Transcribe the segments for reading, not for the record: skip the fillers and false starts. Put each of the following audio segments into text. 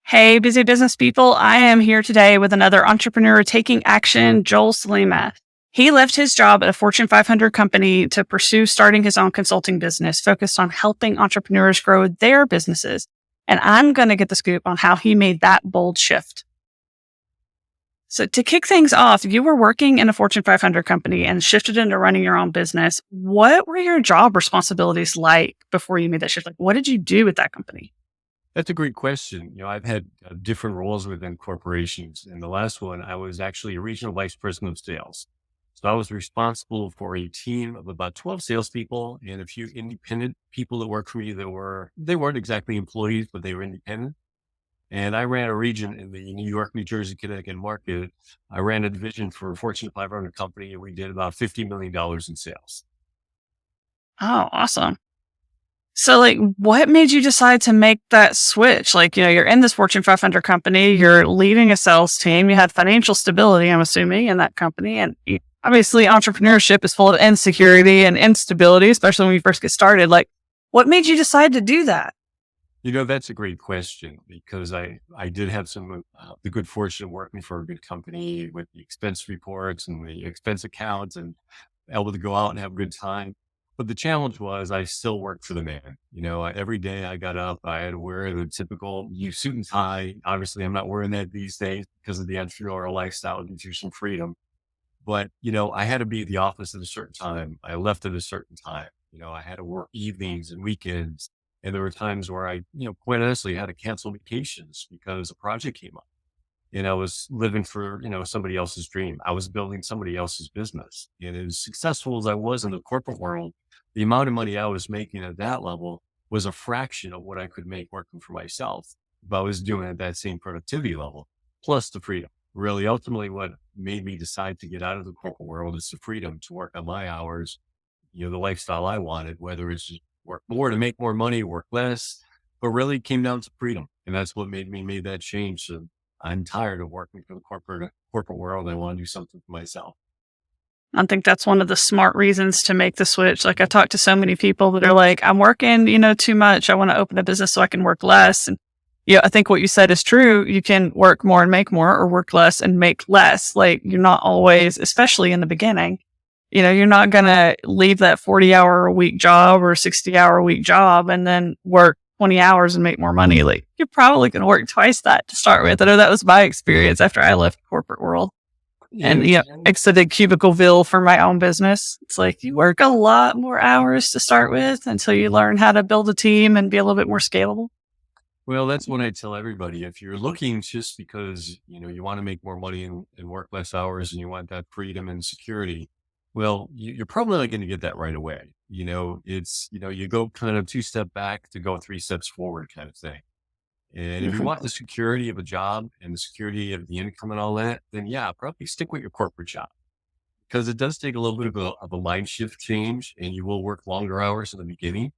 Hey, busy business people. I am here today with another entrepreneur taking action, Joel Sulima. He left his job at a Fortune 500 company to pursue starting his own consulting business focused on helping entrepreneurs grow their businesses. And I'm going to get the scoop on how he made that bold shift. So to kick things off, you were working in a Fortune 500 company and shifted into running your own business. What were your job responsibilities like before you made that shift? Like, what did you do at that company? That's a great question. I've had different roles within corporations. And the last one, I was actually a regional vice president of sales. So I was responsible for a team of about 12 salespeople and a few independent people that worked for me they weren't exactly employees, but they were independent. And I ran a region in the New York, New Jersey, Connecticut market. I ran a division for a Fortune 500 company, and we did about $50 million in sales. Oh, awesome. So, like, what made you decide to make that switch? Like, you're in this Fortune 500 company, you're leading a sales team, you had financial stability, I'm assuming, in that company. And obviously, entrepreneurship is full of insecurity and instability, especially when you first get started. Like, what made you decide to do that? That's a great question because I did have the good fortune of working for a good company with the expense reports and the expense accounts and able to go out and have a good time. But the challenge was I still worked for the man. Every day I got up, I had to wear the typical suit and tie. Obviously, I'm not wearing that these days because of the entrepreneurial lifestyle. It gives you some freedom. But, I had to be at the office at a certain time. I left at a certain time. I had to work evenings and weekends. And there were times where quite honestly had to cancel vacations because a project came up. And I was living for, somebody else's dream. I was building somebody else's business. And as successful as I was in the corporate world, the amount of money I was making at that level was a fraction of what I could make working for myself if I was doing it at that same productivity level, plus the freedom. Really, ultimately, what made me decide to get out of the corporate world is the freedom to work on my hours, the lifestyle I wanted, whether it's just work more to make more money, work less, but really it came down to freedom. And that's what made me made that change. So I'm tired of working for the corporate world. I want to do something for myself. I think that's one of the smart reasons to make the switch. Like, I've talked to so many people that are like, I'm working, too much. I want to open a business so I can work less. And I think what you said is true. You can work more and make more, or work less and make less. Like, you're not always, especially in the beginning, you're not going to leave that 40-hour a week job or 60-hour a week job and then work 20 hours and make more money. Like, you're probably going to work twice that to start with. I know that was my experience after I left the corporate world and, exited Cubicleville for my own business. It's like you work a lot more hours to start with until you learn how to build a team and be a little bit more scalable. Well, that's what I tell everybody. If you're looking just because, you want to make more money and work less hours and you want that freedom and security, well, you're probably not going to get that right away. You go kind of 2 steps back to go 3 steps forward kind of thing. And if you want the security of a job and the security of the income and all that, then yeah, probably stick with your corporate job because it does take a little bit of a mind shift change and you will work longer hours in the beginning,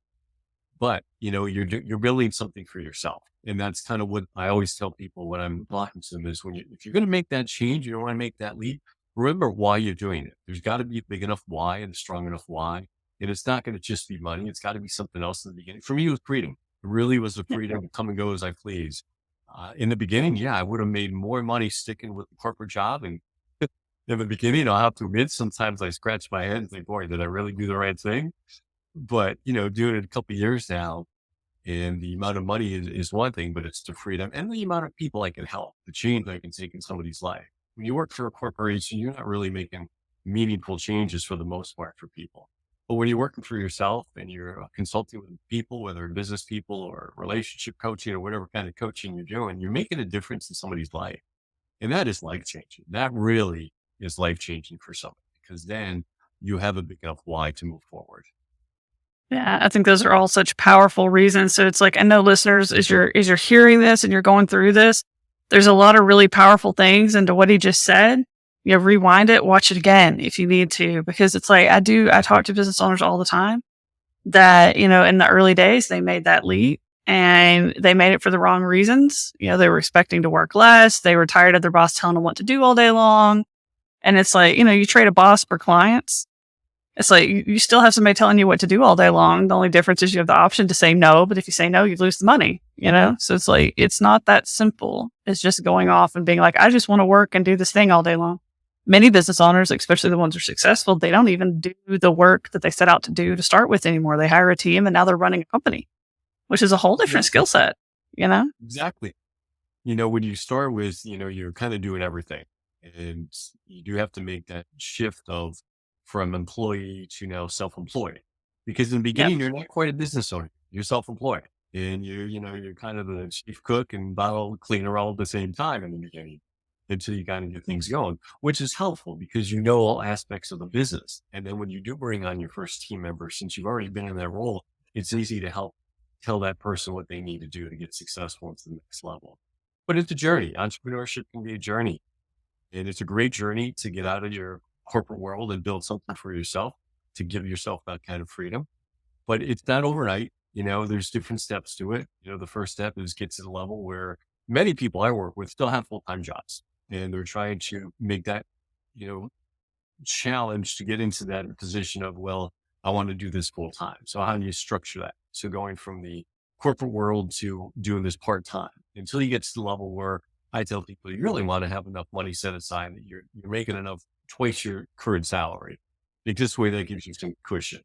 but you're building something for yourself. And that's kind of what I always tell people when I'm talking to them is if you're going to make that change, you don't want to make that leap, remember why you're doing it. There's got to be a big enough why and a strong enough why. And it's not going to just be money. It's got to be something else in the beginning. For me, it was freedom. It really was the freedom to come and go as I please. In the beginning, yeah, I would have made more money sticking with the corporate job. And in the beginning, I'll have to admit, sometimes I scratch my head and think, boy, did I really do the right thing? But, doing it a couple of years now and the amount of money is one thing, but it's the freedom and the amount of people I can help, the change I can take in somebody's life. When you work for a corporation, you're not really making meaningful changes for the most part for people. But when you're working for yourself and you're consulting with people, whether business people or relationship coaching or whatever kind of coaching you're doing, you're making a difference in somebody's life. And that is life changing. That really is life changing for somebody because then you have a big enough why to move forward. Yeah, I think those are all such powerful reasons. So it's like, I know listeners, as you're hearing this and you're going through this, there's a lot of really powerful things into what he just said. Rewind it, watch it again if you need to, because it's like, I talk to business owners all the time that, in the early days, they made that leap and they made it for the wrong reasons. They were expecting to work less. They were tired of their boss telling them what to do all day long. And it's like, you trade a boss for clients. It's like you still have somebody telling you what to do all day long. The only difference is you have the option to say no, but if you say no, you lose the money, you know? So it's like, it's not that simple. It's just going off and being like, I just want to work and do this thing all day long. Many business owners, especially the ones who are successful, they don't even do the work that they set out to do to start with anymore. They hire a team and now they're running a company, which is a whole different skill set, you know? Exactly. When you start with, you're kind of doing everything, and you do have to make that shift of from employee to now self-employed, because in the Yep. beginning, you're not quite a business owner. You're self-employed, and you're kind of the chief cook and bottle cleaner all at the same time in the beginning until you kind of get things going, which is helpful because you know all aspects of the business. And then when you do bring on your first team member, since you've already been in that role, it's easy to help tell that person what they need to do to get successful into the next level. But it's a journey. Entrepreneurship can be a journey, and it's a great journey to get out of your corporate world and build something for yourself, to give yourself that kind of freedom. But it's not overnight. There's different steps to it. The first step is get to the level where many people I work with still have full-time jobs, and they're trying to make that, you know, challenge to get into that position of, well, I want to do this full time. So how do you structure that? So going from the corporate world to doing this part time until you get to the level where I tell people you really want to have enough money set aside that you're making enough twice your current salary. Because this way that gives you some cushion.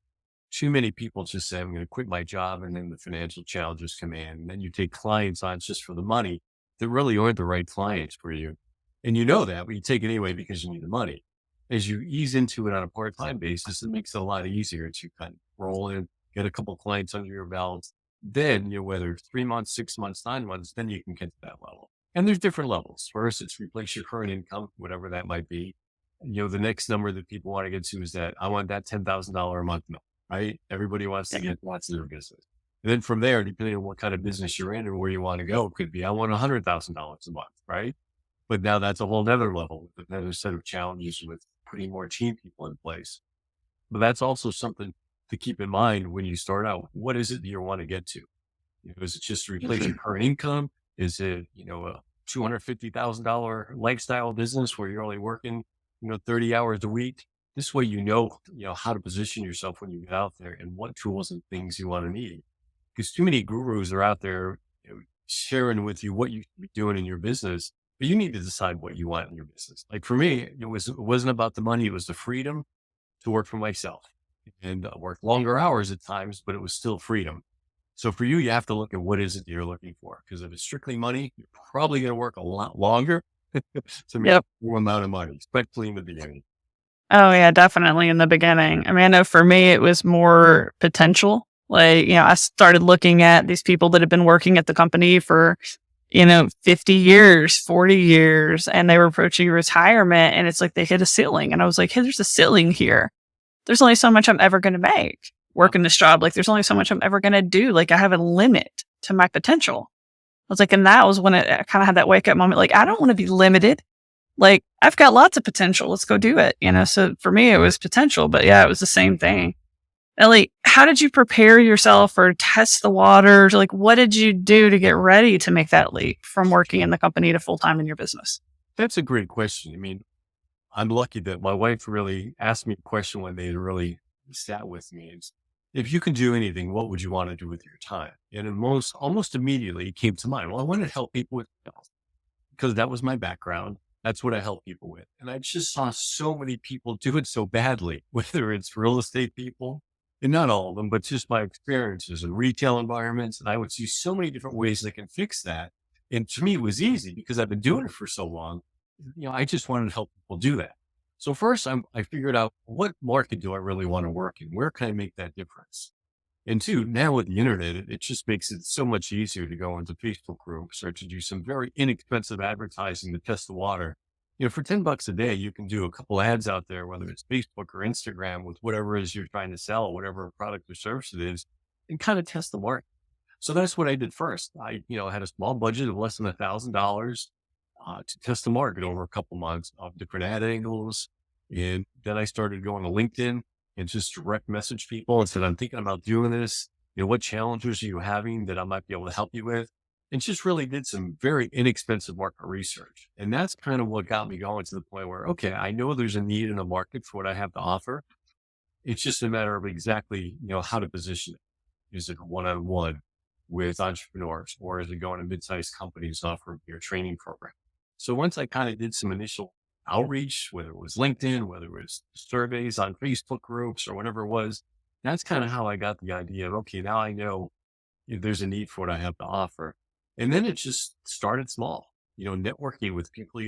Too many people just say, I'm going to quit my job, and then the financial challenges come in. And then you take clients on just for the money that really aren't the right clients for you. And you know that, but you take it anyway because you need the money. As you ease into it on a part-time basis, it makes it a lot easier to kind of roll in, get a couple of clients under your belt. Then, whether it's 3 months, 6 months, 9 months, then you can get to that level. And there's different levels. First, it's replace your current income, whatever that might be. The next number that people want to get to is that I want that $10,000 a month note, right? Everybody wants to get lots of their business. And then from there, depending on what kind of business you're in and where you want to go, it could be, I want $100,000 a month, right? But now that's a whole nother level, another set of challenges with putting more team people in place. But that's also something to keep in mind when you start out. What is it that you want to get to? Is it just to replace your current income? Is it, a $250,000 lifestyle business where you're only working, 30 hours a week? This way, how to position yourself when you get out there and what tools and things you want to need. Because too many gurus are out there, sharing with you what you should be doing in your business, but you need to decide what you want in your business. Like for me, it wasn't about the money. It was the freedom to work for myself and work longer hours at times, but it was still freedom. So for you, you have to look at what is it you're looking for. Because if it's strictly money, you're probably going to work a lot longer to make Yep. more amount of money, especially in the beginning. Oh yeah, definitely in the beginning. I mean, I know for me, it was more potential. Like, I started looking at these people that had been working at the company for, 50 years, 40 years, and they were approaching retirement, and it's like they hit a ceiling. And I was like, hey, there's a ceiling here. There's only so much I'm ever going to make working this job. Like, there's only so much I'm ever going to do. Like, I have a limit to my potential. I was like, and that was when I kind of had that wake up moment. Like, I don't want to be limited. Like, I've got lots of potential. Let's go do it. So for me, it was potential, but yeah, it was the same thing. Ellie, how did you prepare yourself or test the waters? Like, what did you do to get ready to make that leap from working in the company to full time in your business? That's a great question. I mean, I'm lucky that my wife really asked me a question one day that really sat with me. It's, if you can do anything, what would you want to do with your time? And almost immediately it came to mind. Well, I want to help people with health because that was my background. That's what I help people with. And I just saw so many people do it so badly, whether it's real estate people, and not all of them, but just my experiences in retail environments. And I would see so many different ways they can fix that. And to me, it was easy because I've been doing it for so long. I just wanted to help people do that. So first, I figured out what market do I really want to work in? Where can I make that difference? And two, now with the internet, it just makes it so much easier to go into Facebook groups or to do some very inexpensive advertising to test the water. For $10 a day, you can do a couple ads out there, whether it's Facebook or Instagram with whatever it is you're trying to sell, whatever product or service it is, and kind of test the market. So that's what I did first. I, had a small budget of less than $1,000 to test the market over a couple months of different ad angles. And then I started going to LinkedIn and just direct message people and said, I'm thinking about doing this. What challenges are you having that I might be able to help you with? And just really did some very inexpensive market research. And that's kind of what got me going to the point where, okay, I know there's a need in the market for what I have to offer. It's just a matter of exactly, how to position it. Is it one-on-one with entrepreneurs, or is it going to mid-sized companies offering your training program? So once I kind of did some initial outreach, whether it was LinkedIn, whether it was surveys on Facebook groups or whatever it was, that's kind of how I got the idea of, okay, now I know if there's a need for what I have to offer. And then it just started small, networking with people,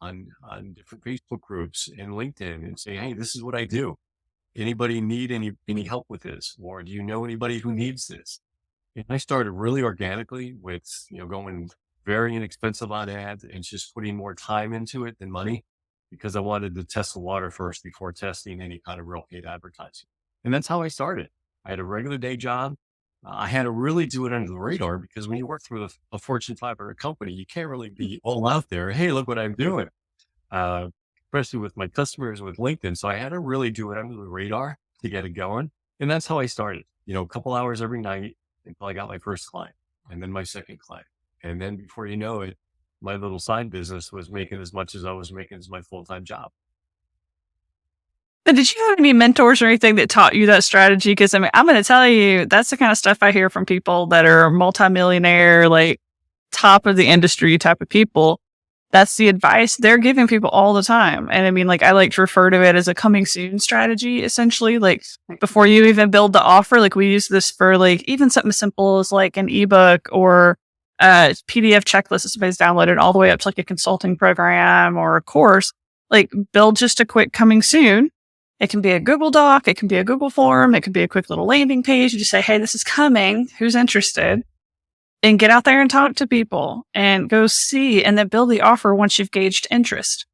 on different Facebook groups and LinkedIn, and say, hey, this is what I do. Anybody need any help with this? Or do you know anybody who needs this? And I started really organically with, going very inexpensive on ads and just putting more time into it than money, because I wanted to test the water first before testing any kind of real paid advertising. And that's how I started. I had a regular day job. I had to really do it under the radar, because when you work through a Fortune 500 company, you can't really be all out there. Hey, look what I'm doing. Uh, Especially with my customers with LinkedIn. So I had to really do it under the radar to get it going. And that's how I started, a couple hours every night until I got my first client, and then my second client. And then before you know it, my little side business was making as much as I was making as my full-time job. And did you have any mentors or anything that taught you that strategy? Because I mean, I'm going to tell you, that's the kind of stuff I hear from people that are multimillionaire, like top of the industry type of people. That's the advice they're giving people all the time. And I mean, like, I like to refer to it as a coming soon strategy, essentially. Like, before you even build the offer, like, we use this for like even something as simple as like an ebook or a PDF checklist that somebody's downloaded, all the way up to like a consulting program or a course. Like, build just a quick coming soon. It can be a Google Doc, it can be a Google form, it can be a quick little landing page. You just say, hey, this is coming. Who's interested? And get out there and talk to people and go see, and then build the offer once you've gauged interest.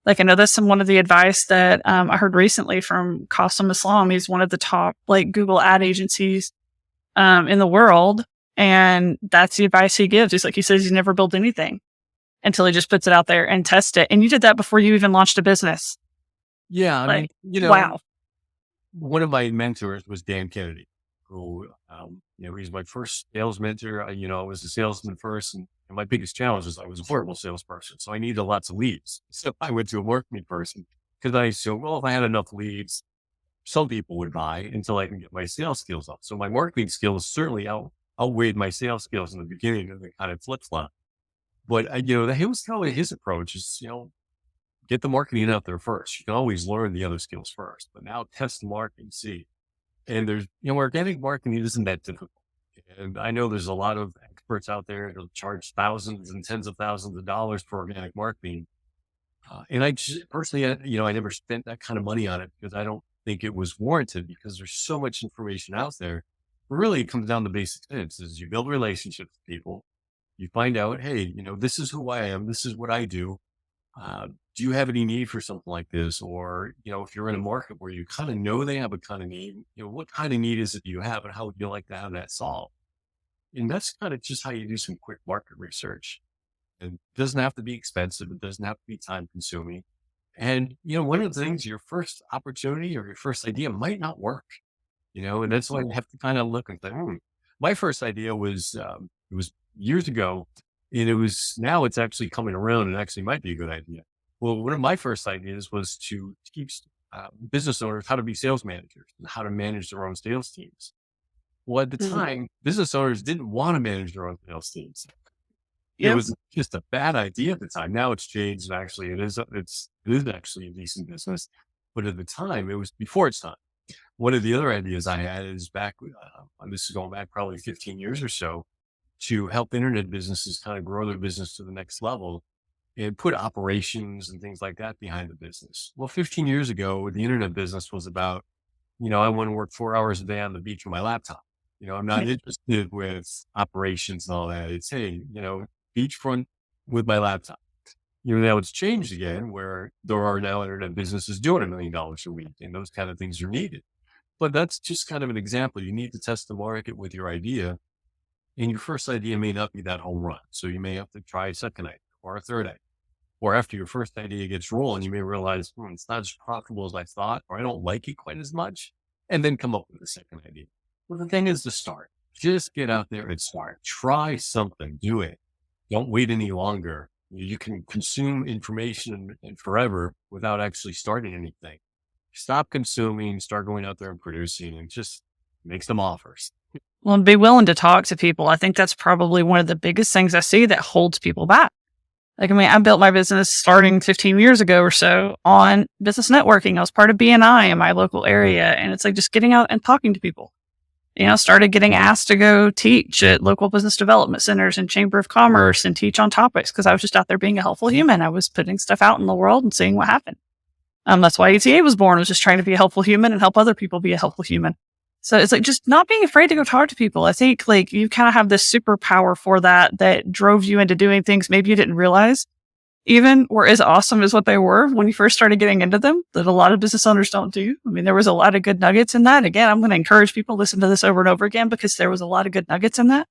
Like, I know that's one of the advice that I heard recently from Qasim Islam. He's one of the top like Google ad agencies in the world. And that's the advice he gives. He says he's never built anything until he just puts it out there and test it. And you did that before you even launched a business. Yeah. I mean, Wow. one of my mentors was Dan Kennedy, who, he's my first sales mentor. I was a salesman first, and my biggest challenge was I was a horrible salesperson. So I needed lots of leads. So I went to a marketing person, because I assumed, well, if I had enough leads, some people would buy until I can get my sales skills up. So my marketing skills certainly outweighed my sales skills in the beginning, and they kind of flip flop. But, he was kind of his approach is, get the marketing out there first. You can always learn the other skills first, but now test the marketing, see. And there's, organic marketing isn't that difficult. And I know there's a lot of experts out there that'll charge thousands and tens of thousands of dollars for organic marketing. And I just personally, I never spent that kind of money on it, because I don't think it was warranted, because there's so much information out there. But really, it comes down to basic things: is you build relationships with people. You find out, hey, this is who I am. This is what I do. Do you have any need for something like this? Or, if you're in a market where you kind of know they have a kind of need, what kind of need is it you have, and how would you like to have that solved? And that's kind of just how you do some quick market research. And it doesn't have to be expensive. It doesn't have to be time consuming. And, one of the things, your first opportunity or your first idea might not work, and that's why you have to kind of look and think, my first idea was, it was years ago, and now it's actually coming around and actually might be a good idea. Well, one of my first ideas was to teach business owners how to be sales managers and how to manage their own sales teams. Well, at the time, business owners didn't want to manage their own sales teams. It was just a bad idea at the time. Now it's changed, and actually it is actually a decent business. But at the time, it was before its time. One of the other ideas I had is this is going back probably 15 years or so, to help internet businesses kind of grow their business to the next level and put operations and things like that behind the business. Well, 15 years ago, the internet business was about, I want to work 4 hours a day on the beach with my laptop. I'm not interested with operations and all that. It's, hey, beachfront with my laptop. Now it's changed again, where there are now internet businesses doing $1 million a week, and those kind of things are needed. But that's just kind of an example. You need to test the market with your idea, and your first idea may not be that home run. So you may have to try a second idea or a third idea. Or after your first idea gets rolling, you may realize it's not as profitable as I thought, or I don't like it quite as much, and then come up with a second idea. Well, the thing is to start. Just get out there and start. Try something. Do it. Don't wait any longer. You can consume information and forever without actually starting anything. Stop consuming, start going out there and producing, and just make some offers. Well, and be willing to talk to people. I think that's probably one of the biggest things I see that holds people back. Like, I mean, I built my business starting 15 years ago or so on business networking. I was part of BNI in my local area. And it's like just getting out and talking to people. Started getting asked to go teach at local business development centers and chamber of commerce and teach on topics because I was just out there being a helpful human. I was putting stuff out in the world and seeing what happened. That's why ETA was born, was just trying to be a helpful human and help other people be a helpful human. So it's like just not being afraid to go talk to people. I think like you kind of have this superpower for that drove you into doing things maybe you didn't realize even were as awesome as what they were when you first started getting into them, that a lot of business owners don't do. I mean, there was a lot of good nuggets in that. Again, I'm going to encourage people to listen to this over and over again because there was a lot of good nuggets in that.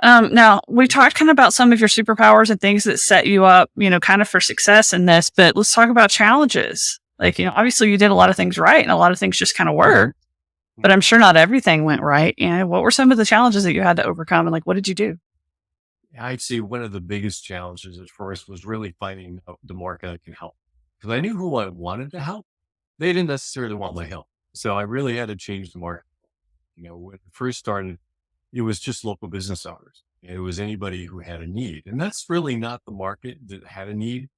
Now we talked kind of about some of your superpowers and things that set you up, kind of for success in this, but let's talk about challenges. Like, obviously you did a lot of things right and a lot of things just kind of worked. But I'm sure not everything went right. What were some of the challenges that you had to overcome? And like, what did you do? I'd say one of the biggest challenges at first was really finding the market I can help. Because I knew who I wanted to help. They didn't necessarily want my help. So I really had to change the market. When it first started, it was just local business owners. It was anybody who had a need. And that's really not the market that had a need.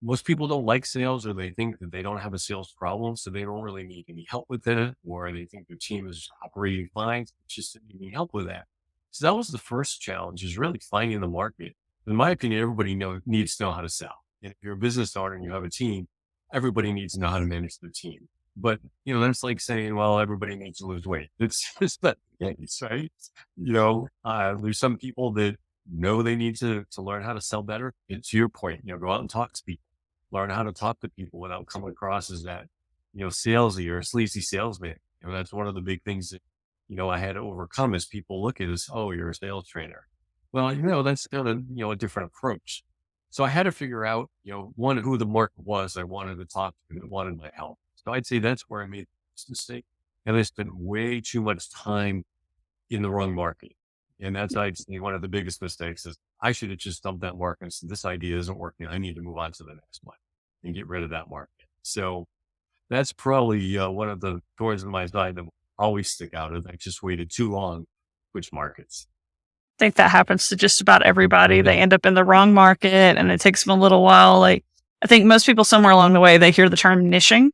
Most people don't like sales, or they think that they don't have a sales problem, so they don't really need any help with it, or they think their team is operating fine, just need help with that. So that was the first challenge, is really finding the market. In my opinion, everybody needs to know how to sell. And if you're a business owner and you have a team, everybody needs to know how to manage their team. But, that's like saying, well, everybody needs to lose weight. It's just not the case, right? There's some people that know they need to learn how to sell better. And to your point, go out and talk to people, learn how to talk to people without coming across as that, salesy or a sleazy salesman. That's one of the big things that, I had to overcome, is people look at us, oh, you're a sales trainer. Well, that's kind of, a different approach. So I had to figure out, one, who the market was I wanted to talk to that wanted my help. So I'd say that's where I made this mistake. And I spent way too much time in the wrong market. And that's, I'd say, one of the biggest mistakes is I should have just dumped that market and said, this idea isn't working. I need to move on to the next one and get rid of that market. So that's probably one of the thorns in my side that will always stick out, is I just waited too long to switch markets. I think that happens to just about everybody. They end up in the wrong market and it takes them a little while. Like, I think most people somewhere along the way, they hear the term niching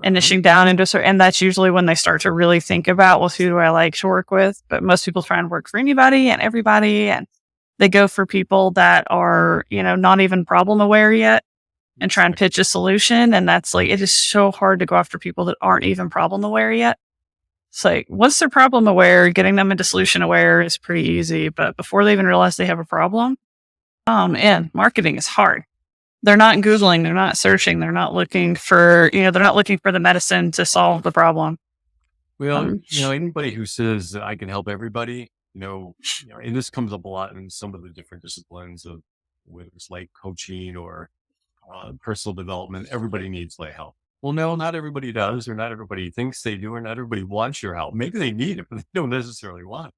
and niching down into certain, and that's usually when they start to really think about, well, who do I like to work with? But most people try and work for anybody and everybody, and they go for people that are, not even problem aware yet and try and pitch a solution. And that's like, it is so hard to go after people that aren't even problem aware yet. It's like, once they're problem aware, getting them into solution aware is pretty easy. But before they even realize they have a problem, and marketing is hard. They're not Googling, they're not searching, they're not looking for, they're not looking for the medicine to solve the problem. Well, anybody who says I can help everybody, and this comes up a lot in some of the different disciplines of whether it's like coaching or personal development, everybody needs help. Well, no, not everybody does, or not everybody thinks they do, or not everybody wants your help. Maybe they need it, but they don't necessarily want it.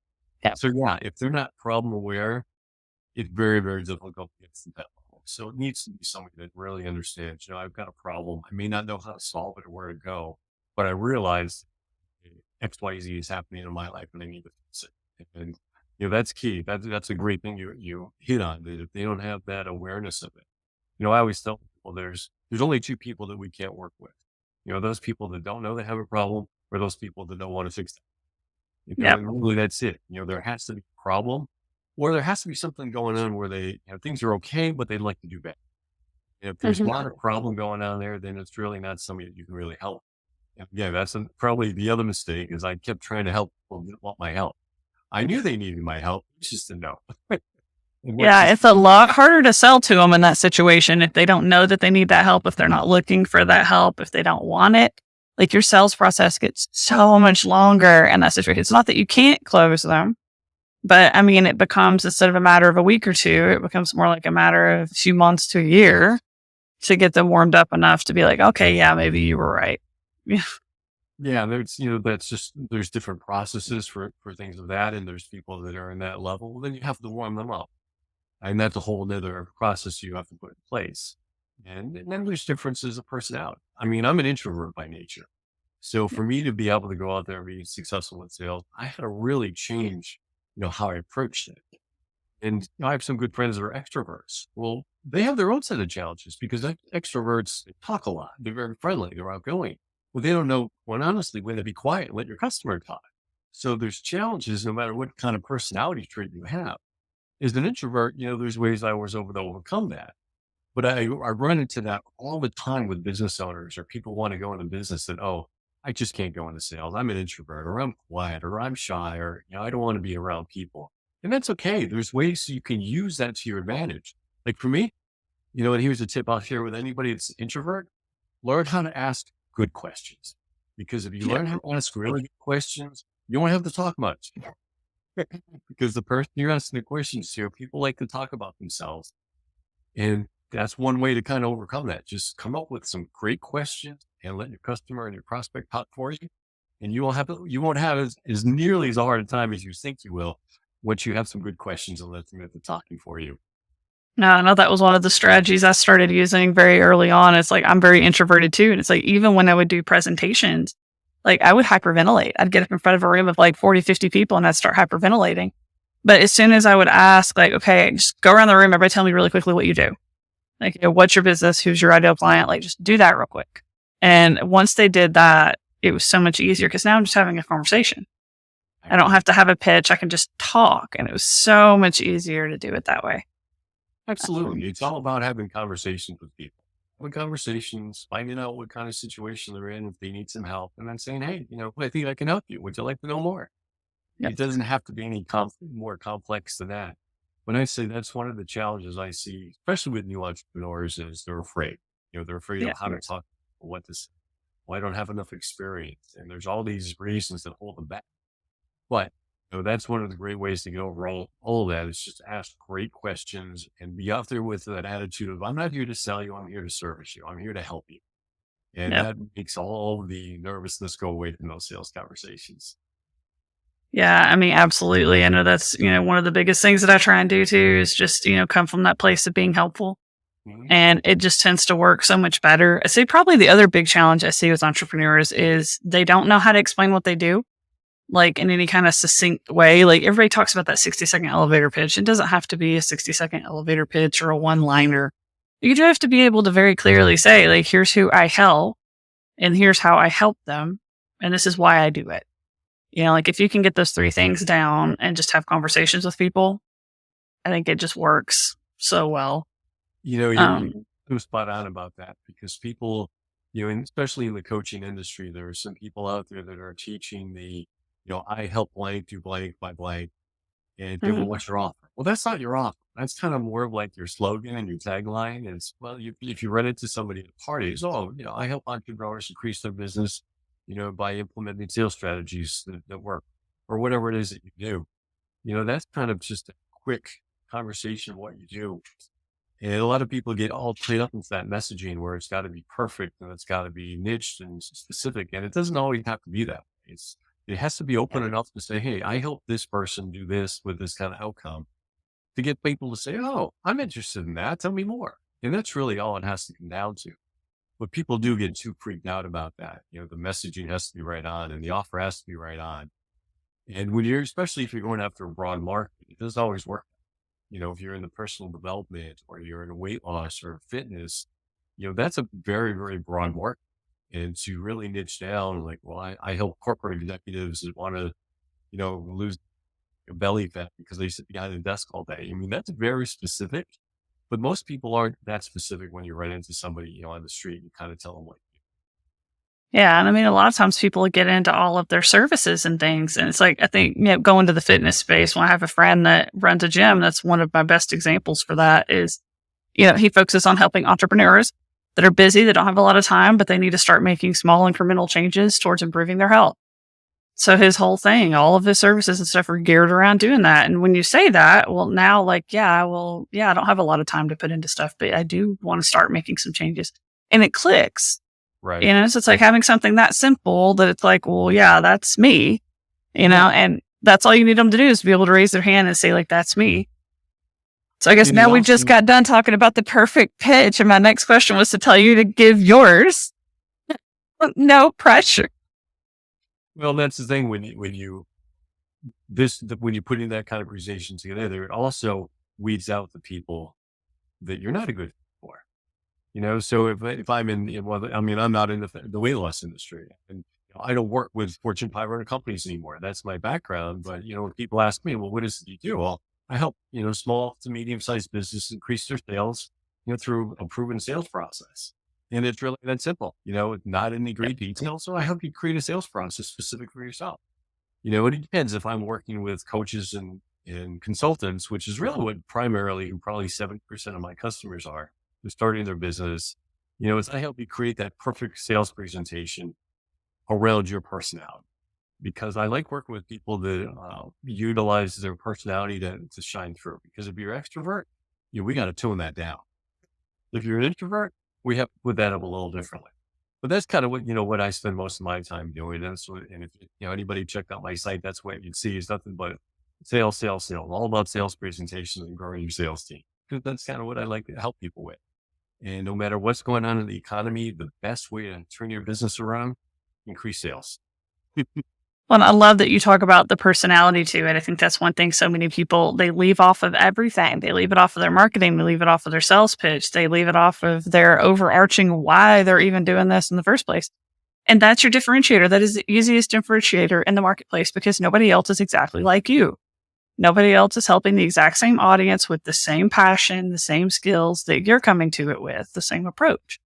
Yeah. So if they're not problem aware, it's very, very difficult to get to that level. So it needs to be somebody that really understands, I've got a problem. I may not know how to solve it or where to go, but I realize X, Y, Z is happening in my life and I need to fix it. And, that's key. That's a great thing you hit on, that if they don't have that awareness of it. I always tell people there's only two people that we can't work with. Those people that don't know they have a problem, or those people that don't want to fix it. Really, that's it. There has to be a problem, or there has to be something going on where they, things are okay, but they'd like to do better. If there's not a problem going on there, then it's really not somebody that you can really help. And that's probably the other mistake, is I kept trying to help people that didn't want my help. I knew they needed my help, it's just a no. Yeah, it's a lot harder to sell to them in that situation if they don't know that they need that help, if they're not looking for that help, if they don't want it. Like, your sales process gets so much longer in that situation. It's not that you can't close them, but I mean, it becomes, instead of a matter of a week or two, it becomes more like a matter of a few months to a year to get them warmed up enough to be like, okay, yeah, maybe you were right. Yeah, there's, that's just, there's different processes for things of that. And there's people that are in that level. Then you have to warm them up. And that's a whole other process you have to put in place. And then there's differences of personality. I mean, I'm an introvert by nature. So for me to be able to go out there and be successful in sales, I had to really change, how I approached it. And I have some good friends that are extroverts. Well, they have their own set of challenges because extroverts they talk a lot. They're very friendly. They're outgoing. Well, they don't know when, honestly, when to be quiet and let your customer talk. So there's challenges no matter what kind of personality trait you have. As an introvert, there's ways I was able to overcome that. But I run into that all the time with business owners or people want to go into business that, oh, I just can't go into sales. I'm an introvert or I'm quiet or I'm shy or, I don't want to be around people. And that's okay. There's ways you can use that to your advantage. Like for me, and here's a tip I'll share with anybody that's introvert, learn how to ask good questions. Because if you Yeah. learn how to ask really good questions, you won't have to talk much. Because the person you're asking the questions to, people like to talk about themselves. And that's one way to kind of overcome that. Just come up with some great questions and let your customer and your prospect talk for you. And you won't have as nearly as hard a time as you think you will once you have some good questions and let them get the talking for you. No, I know that was one of the strategies I started using very early on. It's like I'm very introverted too. And it's like even when I would do presentations, like I would hyperventilate. I'd get up in front of a room of like 40, 50 people and I'd start hyperventilating. But as soon as I would ask, like, okay, just go around the room, everybody tell me really quickly what you do. Like, what's your business? Who's your ideal client? Like, just do that real quick. And once they did that, it was so much easier because now I'm just having a conversation. I don't have to have a pitch. I can just talk. And it was so much easier to do it that way. Absolutely. It's all about having conversations with people. Having conversations, finding out what kind of situation they're in, if they need some help, and then saying, hey, I think I can help you. Would you like to know more? Yep. It doesn't have to be any more complex than that. When I say that's one of the challenges I see, especially with new entrepreneurs, is they're afraid. They're afraid of how to talk, what to say. Well, I don't have enough experience. And there's all these reasons that hold them back. But that's one of the great ways to get over all of that is just ask great questions and be out there with that attitude of, I'm not here to sell you. I'm here to service you. I'm here to help you. And that makes all the nervousness go away from those sales conversations. Yeah, I mean, absolutely. I know that's, one of the biggest things that I try and do too is just, come from that place of being helpful. Mhm. And it just tends to work so much better. I say probably the other big challenge I see with entrepreneurs is they don't know how to explain what they do, like in any kind of succinct way. Like everybody talks about that 60-second elevator pitch. It doesn't have to be a 60-second elevator pitch or a one-liner. You do have to be able to very clearly say, like, here's who I help and here's how I help them. And this is why I do it. Like if you can get those three things down and just have conversations with people, I think it just works so well. You're spot on about that because people, and especially in the coaching industry, there are some people out there that are teaching I help blank do blank by blank. And well, what's your offer? Well, that's not your offer. That's kind of more of like your slogan and your tagline is, well, if you run into somebody at a party, it's, I help entrepreneurs increase their business, by implementing sales strategies that work or whatever it is that you do. That's kind of just a quick conversation of what you do. And a lot of people get all played up into that messaging where it's got to be perfect and it's got to be niched and specific. And it doesn't always have to be that way. It has to be open enough to say, hey, I help this person do this with this kind of outcome to get people to say, oh, I'm interested in that. Tell me more. And that's really all it has to come down to. But people do get too freaked out about that. The messaging has to be right on and the offer has to be right on. And especially if you're going after a broad market, it doesn't always work. If you're in the personal development or you're in weight loss or fitness, that's a very, very broad market. And to really niche down, like, well, I help corporate executives that want to, lose belly fat because they sit behind a desk all day. I mean, that's very specific, but most people aren't that specific when you run into somebody, on the street and kind of tell them what. Yeah. And I mean, a lot of times people get into all of their services and things. And it's like, I think, going to the fitness space, when I have a friend that runs a gym, that's one of my best examples for that is, he focuses on helping entrepreneurs that are busy, that don't have a lot of time, but they need to start making small incremental changes towards improving their health. So his whole thing, all of his services and stuff are geared around doing that. And when you say that, well, now like, I don't have a lot of time to put into stuff, but I do want to start making some changes. And it clicks. Right. So it's like having something that simple that it's like, well, yeah, that's me, and that's all you need them to do is be able to raise their hand and say like, that's me. So I guess now we just got done talking about the perfect pitch. And my next question was to tell you to give yours. No pressure. Well, that's the thing when you put in that kind of presentation together, it also weeds out the people that you're not a good fit for. So if I'm well, I mean, I'm not in the weight loss industry, and I don't work with Fortune 500 companies anymore. That's my background. But when people ask me, well, what is it you do? Well, I help small to medium sized businesses increase their sales, through a proven sales process. And it's really that simple. Not in the great detail. So I help you create a sales process specific for yourself. It depends if I'm working with coaches and consultants, which is really what primarily, probably 70% of my customers are, who starting their business. Is I help you create that perfect sales presentation around your personality, because I like working with people that utilize their personality to shine through. Because if you're extrovert, we got to tone that down. If you're an introvert, we have to put that up a little differently. But that's kind of what I spend most of my time doing. And if anybody checked out my site, that's what you'd see is nothing but sales, sales, sales, all about sales presentations and growing your sales team. Because that's kind of what I like to help people with. And no matter what's going on in the economy, the best way to turn your business around, increase sales. Well, and I love that you talk about the personality to it. I think that's one thing so many people, they leave off of everything. They leave it off of their marketing. They leave it off of their sales pitch. They leave it off of their overarching why they're even doing this in the first place. And that's your differentiator. That is the easiest differentiator in the marketplace, because nobody else is exactly like you. Nobody else is helping the exact same audience with the same passion, the same skills that you're coming to it with, the same approach.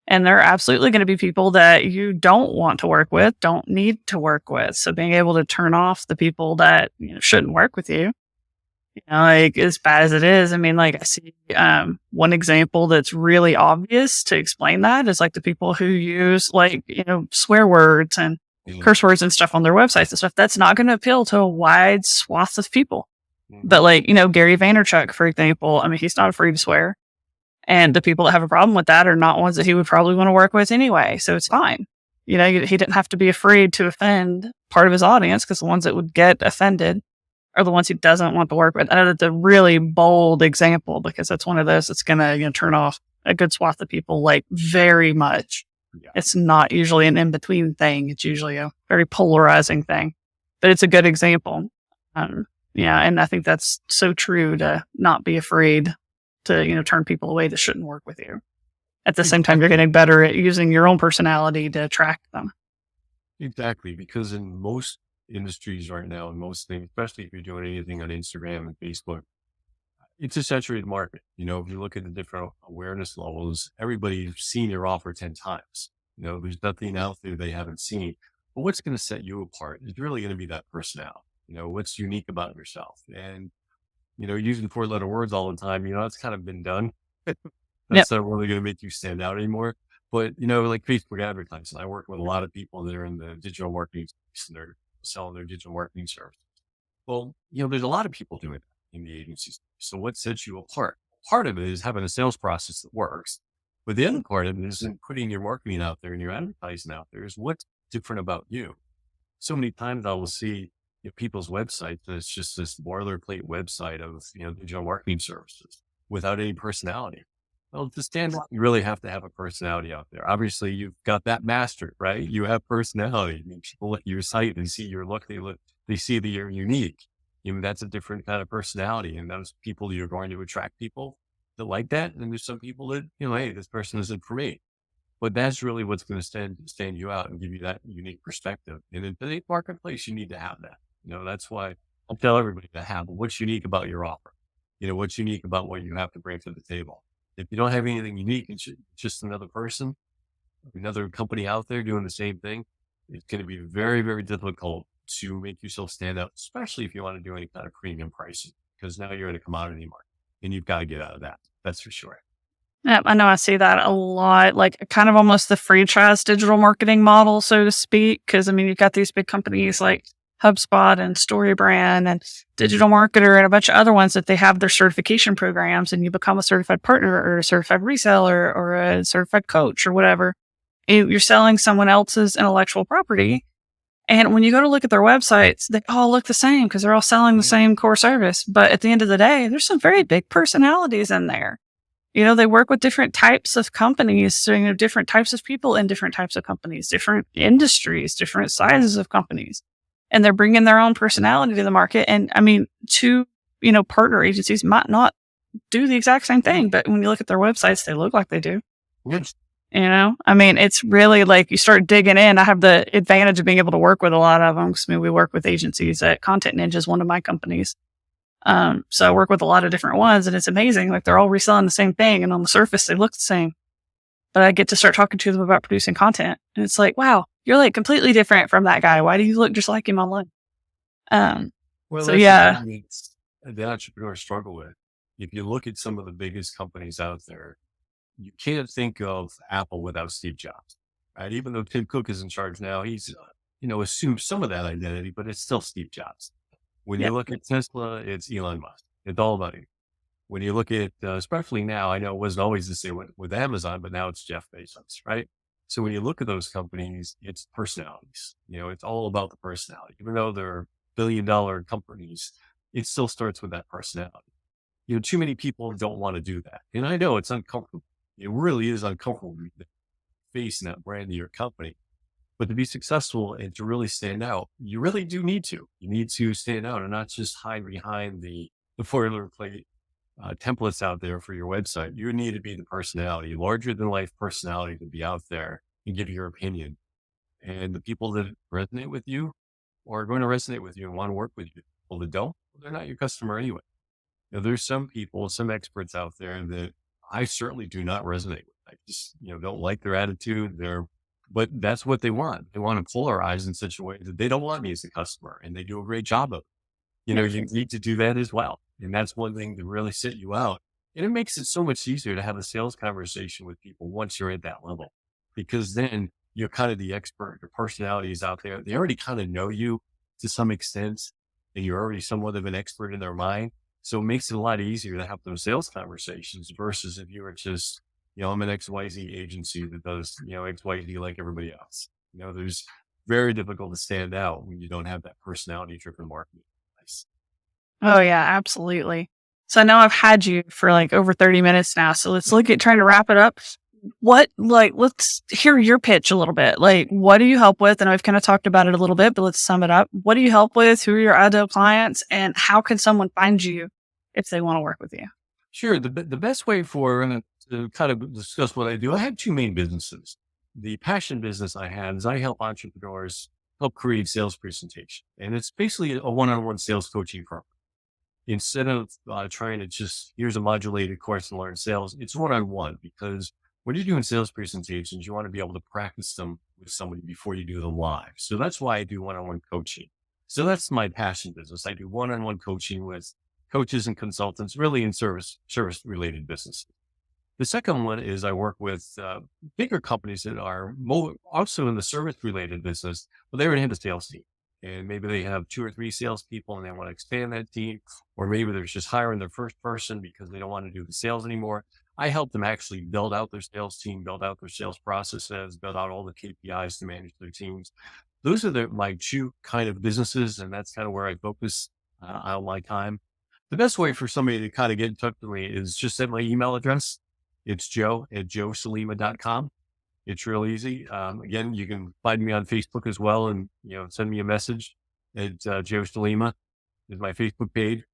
And there are absolutely going to be people that you don't want to work with, don't need to work with. So being able to turn off the people that shouldn't work with you, like as bad as it is. I mean, like I see one example that's really obvious to explain that is like the people who use swear words and curse words and stuff on their websites and stuff. That's not going to appeal to a wide swath of people. But Gary Vaynerchuk, for example, I mean, he's not afraid to swear. And the people that have a problem with that are not ones that he would probably want to work with anyway. So it's fine. He didn't have to be afraid to offend part of his audience, because the ones that would get offended are the ones he doesn't want to work with. I know that's a really bold example, because that's one of those that's going to turn off a good swath of people, like very much. Yeah. It's not usually an in-between thing. It's usually a very polarizing thing, but it's a good example. And I think that's so true, to not be afraid to, turn people away that shouldn't work with you. At the same time, you're getting better at using your own personality to attract them. Exactly. Because in most industries right now, and most things, especially if you're doing anything on Instagram and Facebook, it's a saturated market. If you look at the different awareness levels, everybody's seen your offer 10 times. There's nothing out there they haven't seen. But what's going to set you apart is really going to be that personality. What's unique about yourself. And using 4-letter words all the time, that's kind of been done. That's not really going to make you stand out anymore. But, like Facebook advertising, I work with a lot of people that are in the digital marketing space, and they're selling their digital marketing service. Well, there's a lot of people doing that in the agencies. So what sets you apart? Part of it is having a sales process that works. But the other part of it is in putting your marketing out there and your advertising out there is what's different about you. So many times I will see people's websites, and it's just this boilerplate website of digital marketing services without any personality. Well, to stand out, you really have to have a personality out there. Obviously, you've got that mastered, right? You have personality. I mean, people look at your site and see your look. They see that you're unique. That's a different kind of personality, and those people, you're going to attract people that like that. And there's some people that hey, this person isn't for me. But that's really what's going to stand you out and give you that unique perspective. And in the marketplace, you need to have that. That's why I'll tell everybody to have what's unique about your offer. What's unique about what you have to bring to the table. If you don't have anything unique, it's just another person, another company out there doing the same thing. It's going to be very, very difficult to make yourself stand out, especially if you want to do any kind of premium pricing, because now you're in a commodity market and you've got to get out of that. That's for sure. Yeah, I know I see that a lot, like kind of almost the franchise digital marketing model, so to speak. Because you've got these big companies like HubSpot and StoryBrand and Digital Marketer and a bunch of other ones that they have their certification programs, and you become a certified partner or a certified reseller or a certified coach or whatever. You're selling someone else's intellectual property. And when you go to look at their websites, they all look the same because they're all selling the same core service. But at the end of the day, there's some very big personalities in there. They work with different types of companies, so, different types of people in different types of companies, different industries, different sizes of companies. And they're bringing their own personality to the market. And I mean, two, partner agencies might not do the exact same thing, but when you look at their websites, they look like they do. Yes. I mean, it's really like you start digging in. I have the advantage of being able to work with a lot of them because we work with agencies. Content Ninja is one of my companies. So I work with a lot of different ones, and it's amazing. Like they're all reselling the same thing, and on the surface they look the same. But I get to start talking to them about producing content, and it's like, wow, you're like completely different from that guy. Why do you look just like him online? Well, So that's yeah, the entrepreneurs struggle with. If you look at some of the biggest companies out there, you can't think of Apple without Steve Jobs, right? Even though Tim Cook is in charge now, he's, assumed some of that identity, but it's still Steve Jobs. When yeah, you look at Tesla, it's Elon Musk. It's all about him. When you look at, especially now, I know it wasn't always the same with Amazon, but now it's Jeff Bezos, right? So when you look at those companies, it's personalities. It's all about the personality. Even though they're billion-dollar companies, it still starts with that personality. Too many people don't want to do that. And I know it's uncomfortable. It really is uncomfortable to face that brand of your company. But to be successful and to really stand out, you really do need to. You need to stand out and not just hide behind the boilerplate templates out there for your website. You need to be the personality, larger than life personality, to be out there and give your opinion. And the people that resonate with you are going to resonate with you and want to work with you. People that don't, well, they're not your customer anyway. There's some people, some experts out there that I certainly do not resonate with. I just, don't like their attitude. But that's what they want. They want to polarize in such a way that they don't want me as a customer, and they do a great job of it. You need to do that as well. And that's one thing to really set you out. And it makes it so much easier to have a sales conversation with people once you're at that level, because then you're kind of the expert. Your personality is out there. They already kind of know you to some extent, and you're already somewhat of an expert in their mind. So it makes it a lot easier to have those sales conversations versus if you were just, I'm an XYZ agency that does, XYZ like everybody else. There's very difficult to stand out when you don't have that personality driven marketing. oh yeah, absolutely. So I know I've had you for like over 30 minutes now. So let's look at trying to wrap it up. Let's hear your pitch a little bit. Like, what do you help with? I know we've kind of talked about it a little bit, but let's sum it up. What do you help with? Who are your ideal clients? And how can someone find you if they want to work with you? Sure. The best way to kind of discuss what I do, I have two main businesses. The passion business I have is I help entrepreneurs help create sales presentation. And it's basically a one-on-one sales coaching program. Instead of trying to just, here's a modulated course and learn sales, it's one-on-one, because when you're doing sales presentations, you want to be able to practice them with somebody before you do them live. So that's why I do one-on-one coaching. So that's my passion business. I do one-on-one coaching with coaches and consultants, really in service related businesses. The second one is I work with bigger companies that are also in the service related business, but they already have a sales team. And maybe they have 2 or 3 salespeople and they want to expand that team, or maybe they're just hiring their first person because they don't want to do the sales anymore. I help them actually build out their sales team, build out their sales processes, build out all the KPIs to manage their teams. Those are my two kind of businesses, and that's kind of where I focus on my time. The best way for somebody to kind of get in touch with me is just send my email address. It's joe@joesulima.com. It's real easy. Again, you can find me on Facebook as well, and send me a message at Joe Sulima is my Facebook page.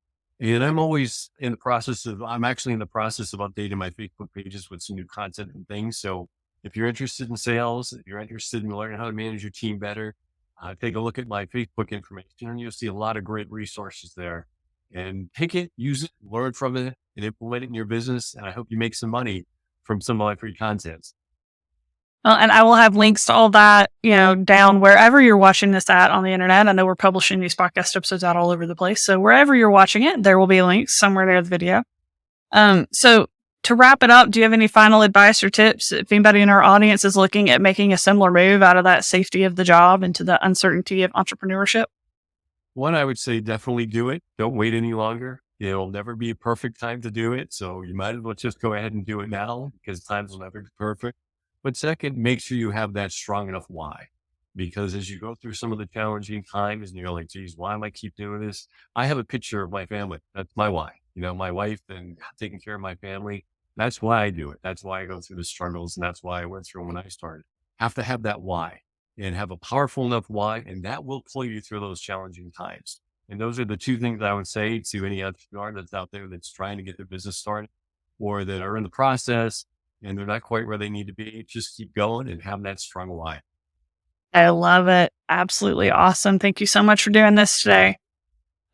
And I'm actually in the process of updating my Facebook pages with some new content and things. So if you're interested in sales, if you're interested in learning how to manage your team better, take a look at my Facebook information, and you'll see a lot of great resources there. And take it, use it, learn from it, and implement it in your business. And I hope you make some money from some of my free content. Well, and I will have links to all that, down wherever you're watching this at on the internet. I know we're publishing these podcast episodes out all over the place. So wherever you're watching it, there will be links somewhere near the video. So to wrap it up, do you have any final advice or tips if anybody in our audience is looking at making a similar move out of that safety of the job into the uncertainty of entrepreneurship? One, I would say definitely do it. Don't wait any longer. It'll never be a perfect time to do it. So you might as well just go ahead and do it now, because times will never be perfect. But second, make sure you have that strong enough why. Because as you go through some of the challenging times and you're like, geez, why am I keep doing this? I have a picture of my family. That's my why. My wife and taking care of my family. That's why I do it. That's why I go through the struggles. And that's why I went through when I started. Have to have that why and have a powerful enough why, and that will pull you through those challenging times. And those are the two things I would say to any entrepreneur that's out there that's trying to get their business started or that are in the process and they're not quite where they need to be. Just keep going and have that strong why. I love it. Absolutely awesome. Thank you so much for doing this today.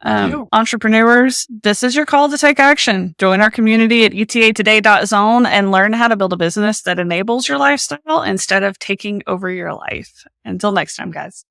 Entrepreneurs, this is your call to take action. Join our community at etatoday.zone and learn how to build a business that enables your lifestyle instead of taking over your life. Until next time, guys.